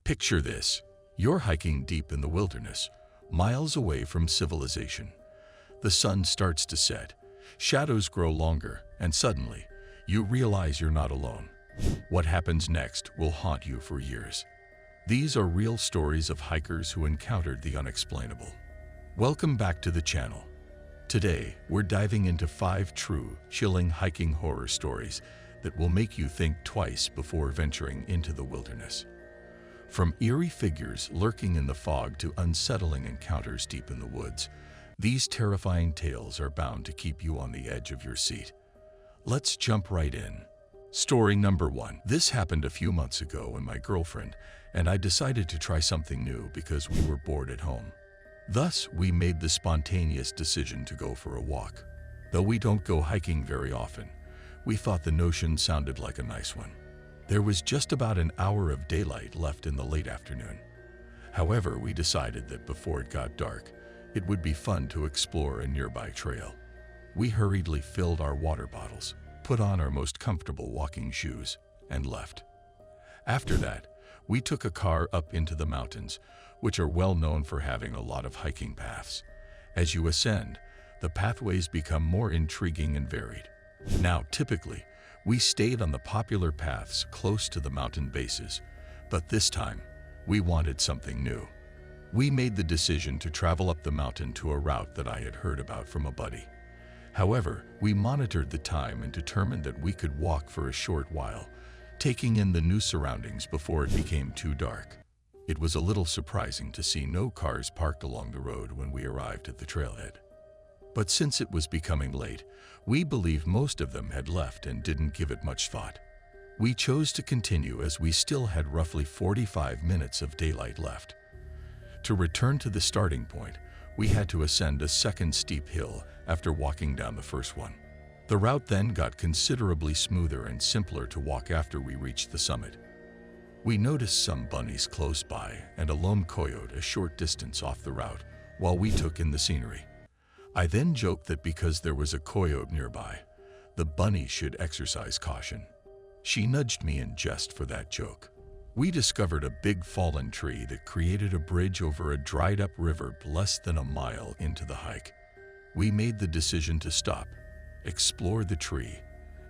Picture this. You're hiking deep in the wilderness, miles away from civilization. The sun starts to set, shadows grow longer, and suddenly, you realize you're not alone. What happens next will haunt you for years. These are real stories of hikers who encountered the unexplainable. Welcome back to the channel. Today, we're diving into 5 true, chilling hiking horror stories that will make you think twice before venturing into the wilderness. From eerie figures lurking in the fog to unsettling encounters deep in the woods, these terrifying tales are bound to keep you on the edge of your seat. Let's jump right in. Story number 1. This happened a few months ago when my girlfriend and I decided to try something new because we were bored at home. Thus, we made the spontaneous decision to go for a walk. Though we don't go hiking very often, we thought the notion sounded like a nice one. There was just about an hour of daylight left in the late afternoon. However, we decided that before it got dark, it would be fun to explore a nearby trail. We hurriedly filled our water bottles, put on our most comfortable walking shoes, and left. After that, we took a car up into the mountains, which are well known for having a lot of hiking paths. As you ascend, the pathways become more intriguing and varied. Now, typically, we stayed on the popular paths close to the mountain bases, but this time, we wanted something new. We made the decision to travel up the mountain to a route that I had heard about from a buddy. However, we monitored the time and determined that we could walk for a short while, taking in the new surroundings before it became too dark. It was a little surprising to see no cars parked along the road when we arrived at the trailhead. But since it was becoming late, we believed most of them had left and didn't give it much thought. We chose to continue as we still had roughly 45 minutes of daylight left. To return to the starting point, we had to ascend a second steep hill after walking down the first one. The route then got considerably smoother and simpler to walk after we reached the summit. We noticed some bunnies close by and a lone coyote a short distance off the route while we took in the scenery. I then joked that because there was a coyote nearby, the bunny should exercise caution. She nudged me in jest for that joke. We discovered a big fallen tree that created a bridge over a dried-up river less than a mile into the hike. We made the decision to stop, explore the tree,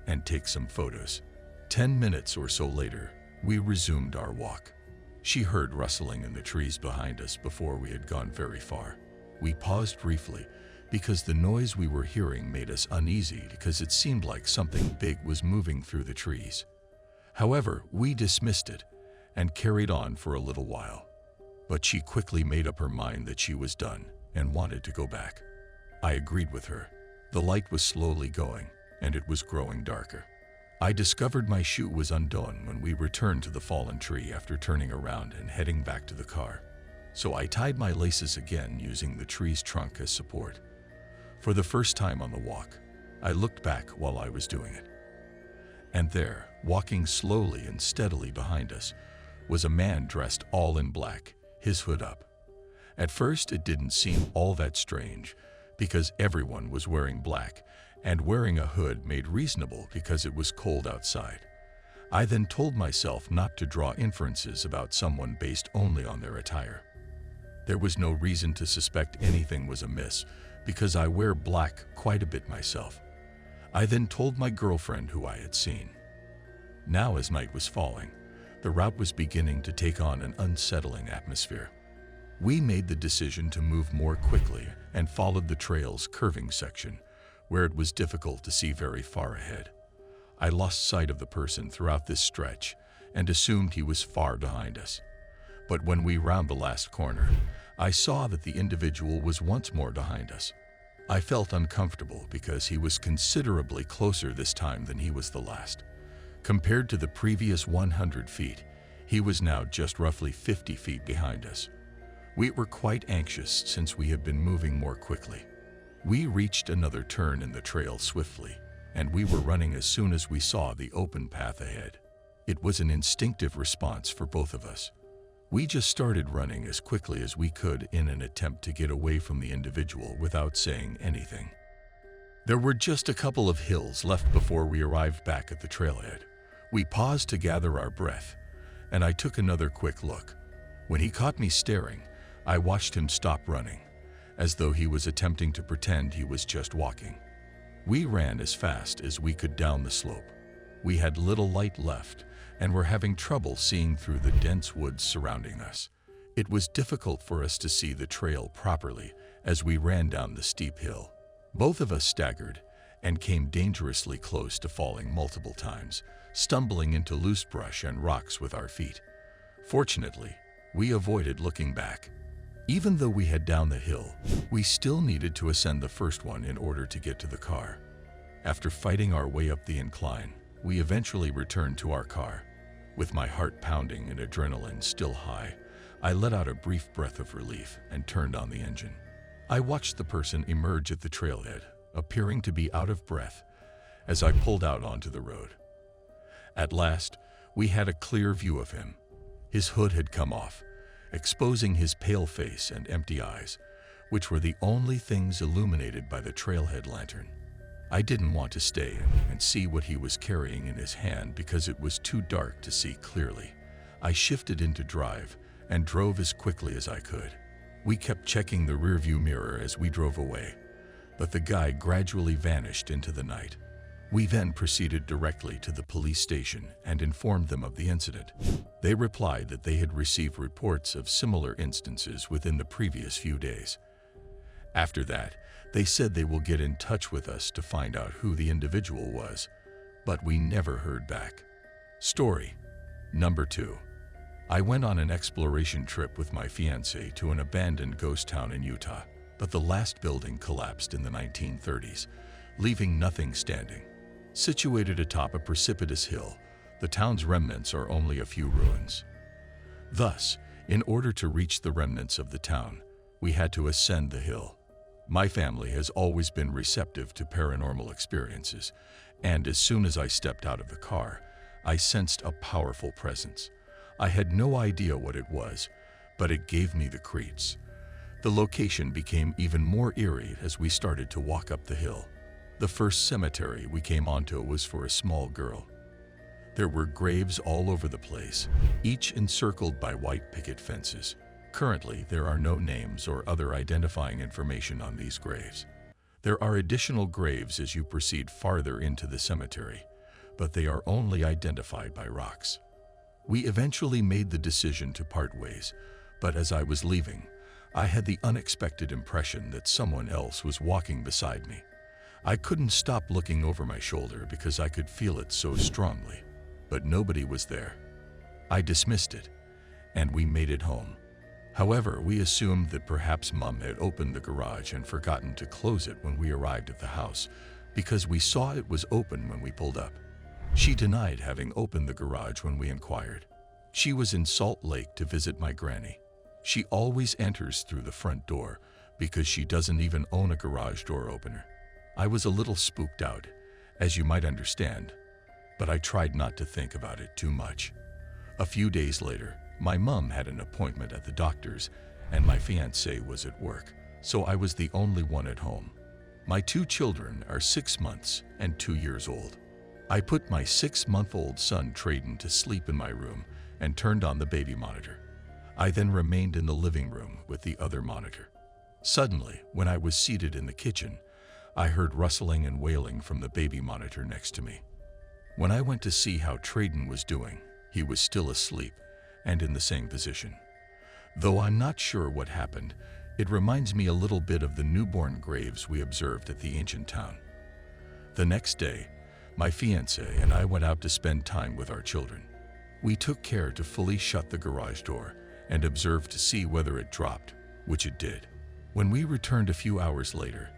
and take some photos. 10 minutes or so later, we resumed our walk. She heard rustling in the trees behind us before we had gone very far. We paused briefly, because the noise we were hearing made us uneasy because it seemed like something big was moving through the trees. However, we dismissed it and carried on for a little while. But she quickly made up her mind that she was done and wanted to go back. I agreed with her. The light was slowly going, and it was growing darker. I discovered my shoe was undone when we returned to the fallen tree after turning around and heading back to the car. So I tied my laces again using the tree's trunk as support. For the first time on the walk, I looked back while I was doing it. And there, walking slowly and steadily behind us, was a man dressed all in black, his hood up. At first, it didn't seem all that strange, because everyone was wearing black, and wearing a hood made reasonable because it was cold outside. I then told myself not to draw inferences about someone based only on their attire. There was no reason to suspect anything was amiss, because I wear black quite a bit myself. I then told my girlfriend who I had seen. Now, as night was falling, the route was beginning to take on an unsettling atmosphere. We made the decision to move more quickly and followed the trail's curving section, where it was difficult to see very far ahead. I lost sight of the person throughout this stretch and assumed he was far behind us. But when we rounded the last corner, I saw that the individual was once more behind us. I felt uncomfortable because he was considerably closer this time than he was the last. Compared to the previous 100 feet, he was now just roughly 50 feet behind us. We were quite anxious since we had been moving more quickly. We reached another turn in the trail swiftly, and we were running as soon as we saw the open path ahead. It was an instinctive response for both of us. We just started running as quickly as we could in an attempt to get away from the individual without saying anything. There were just a couple of hills left before we arrived back at the trailhead. We paused to gather our breath, and I took another quick look, When he caught me staring, I watched him stop running, as though he was attempting to pretend he was just walking. We ran as fast as we could down the slope. We had little light left and were having trouble seeing through the dense woods surrounding us. It was difficult for us to see the trail properly as we ran down the steep hill. Both of us staggered and came dangerously close to falling multiple times, stumbling into loose brush and rocks with our feet. Fortunately, we avoided looking back. Even though we had down the hill, we still needed to ascend the first one in order to get to the car. After fighting our way up the incline, we eventually returned to our car. With my heart pounding and adrenaline still high, I let out a brief breath of relief and turned on the engine. I watched the person emerge at the trailhead, appearing to be out of breath, as I pulled out onto the road. At last, we had a clear view of him. His hood had come off, exposing his pale face and empty eyes, which were the only things illuminated by the trailhead lantern. I didn't want to stay and see what he was carrying in his hand because it was too dark to see clearly. I shifted into drive and drove as quickly as I could. We kept checking the rearview mirror as we drove away, but the guy gradually vanished into the night. We then proceeded directly to the police station and informed them of the incident. They replied that they had received reports of similar instances within the previous few days. After that, they said they will get in touch with us to find out who the individual was, but we never heard back. Story number 2. I went on an exploration trip with my fiancée to an abandoned ghost town in Utah, but the last building collapsed in the 1930s, leaving nothing standing. Situated atop a precipitous hill, the town's remnants are only a few ruins. Thus, in order to reach the remnants of the town, we had to ascend the hill. My family has always been receptive to paranormal experiences, and as soon as I stepped out of the car, I sensed a powerful presence. I had no idea what it was, but it gave me the creeps. The location became even more eerie as we started to walk up the hill. The first cemetery we came onto was for a small girl. There were graves all over the place, each encircled by white picket fences. Currently, there are no names or other identifying information on these graves. There are additional graves as you proceed farther into the cemetery, but they are only identified by rocks. We eventually made the decision to part ways, but as I was leaving, I had the unexpected impression that someone else was walking beside me. I couldn't stop looking over my shoulder because I could feel it so strongly, but nobody was there. I dismissed it, and we made it home. However, we assumed that perhaps Mom had opened the garage and forgotten to close it when we arrived at the house, because we saw it was open when we pulled up. She denied having opened the garage when we inquired. She was in Salt Lake to visit my granny. She always enters through the front door because she doesn't even own a garage door opener. I was a little spooked out, as you might understand, but I tried not to think about it too much. A few days later, my mom had an appointment at the doctor's and my fiancé was at work, so I was the only one at home. My 2 children are 6 months and 2 years old. I put my 6-month-old son Trayden to sleep in my room and turned on the baby monitor. I then remained in the living room with the other monitor. Suddenly, when I was seated in the kitchen, I heard rustling and wailing from the baby monitor next to me. When I went to see how Trayden was doing, he was still asleep and in the same position. Though I'm not sure what happened, it reminds me a little bit of the newborn graves we observed at the ancient town. The next day, my fiancé and I went out to spend time with our children. We took care to fully shut the garage door and observed to see whether it dropped, which it did. When we returned a few hours later,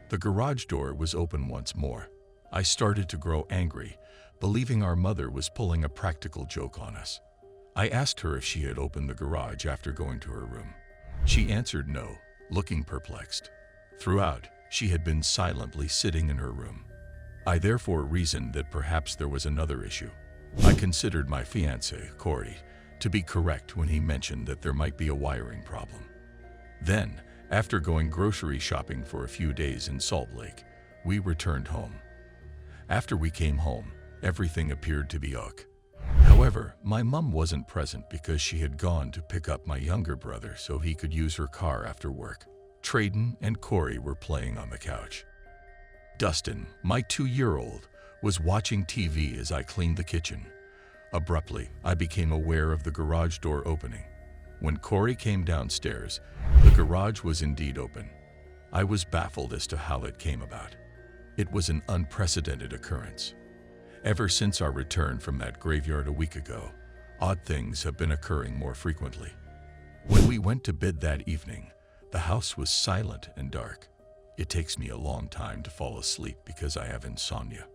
the garage door was open once more. I started to grow angry, believing our mother was pulling a practical joke on us. I asked her if she had opened the garage after going to her room. She answered no, looking perplexed. Throughout, she had been silently sitting in her room. I therefore reasoned that perhaps there was another issue. I considered my fiancé, Corey, to be correct when he mentioned that there might be a wiring problem. Then, after going grocery shopping for a few days in Salt Lake, we returned home. After we came home, everything appeared to be okay. However, However, my mom wasn't present because she had gone to pick up my younger brother so he could use her car after work. Trayden and Corey were playing on the couch. Dustin, my 2-year-old, was watching TV as I cleaned the kitchen. Abruptly, I became aware of the garage door opening. When Corey came downstairs, the garage was indeed open. I was baffled as to how it came about. It was an unprecedented occurrence. Ever since our return from that graveyard a week ago, odd things have been occurring more frequently. When we went to bed that evening, the house was silent and dark. It takes me a long time to fall asleep because I have insomnia.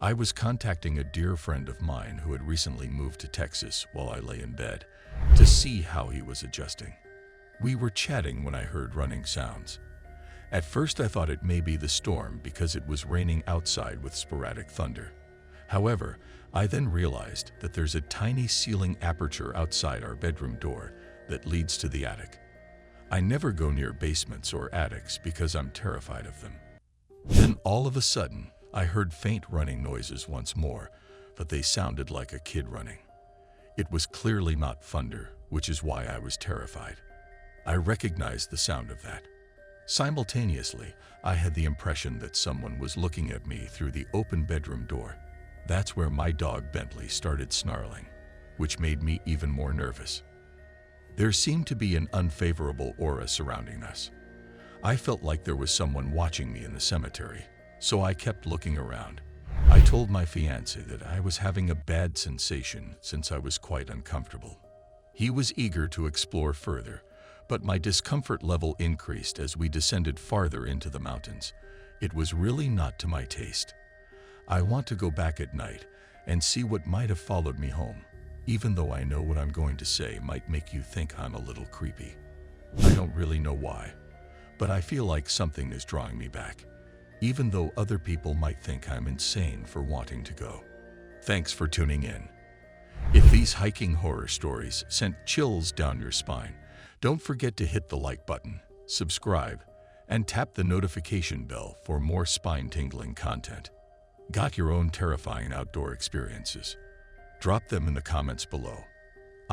I was contacting a dear friend of mine who had recently moved to Texas while I lay in bed to see how he was adjusting. We were chatting when I heard running sounds. At first I thought it may be the storm because it was raining outside with sporadic thunder. However, I then realized that there's a tiny ceiling aperture outside our bedroom door that leads to the attic. I never go near basements or attics because I'm terrified of them. Then all of a sudden, I heard faint running noises once more, but they sounded like a kid running. It was clearly not thunder, which is why I was terrified. I recognized the sound of that. Simultaneously, I had the impression that someone was looking at me through the open bedroom door. That's where my dog Bentley started snarling, which made me even more nervous. There seemed to be an unfavorable aura surrounding us. I felt like there was someone watching me in the cemetery, so I kept looking around. I told my fiancé that I was having a bad sensation since I was quite uncomfortable. He was eager to explore further, but my discomfort level increased as we descended farther into the mountains. It was really not to my taste. I want to go back at night and see what might have followed me home, even though I know what I'm going to say might make you think I'm a little creepy. I don't really know why, but I feel like something is drawing me back, even though other people might think I'm insane for wanting to go. Thanks for tuning in. If these hiking horror stories sent chills down your spine, don't forget to hit the like button, subscribe, and tap the notification bell for more spine-tingling content. Got your own terrifying outdoor experiences? Drop them in the comments below.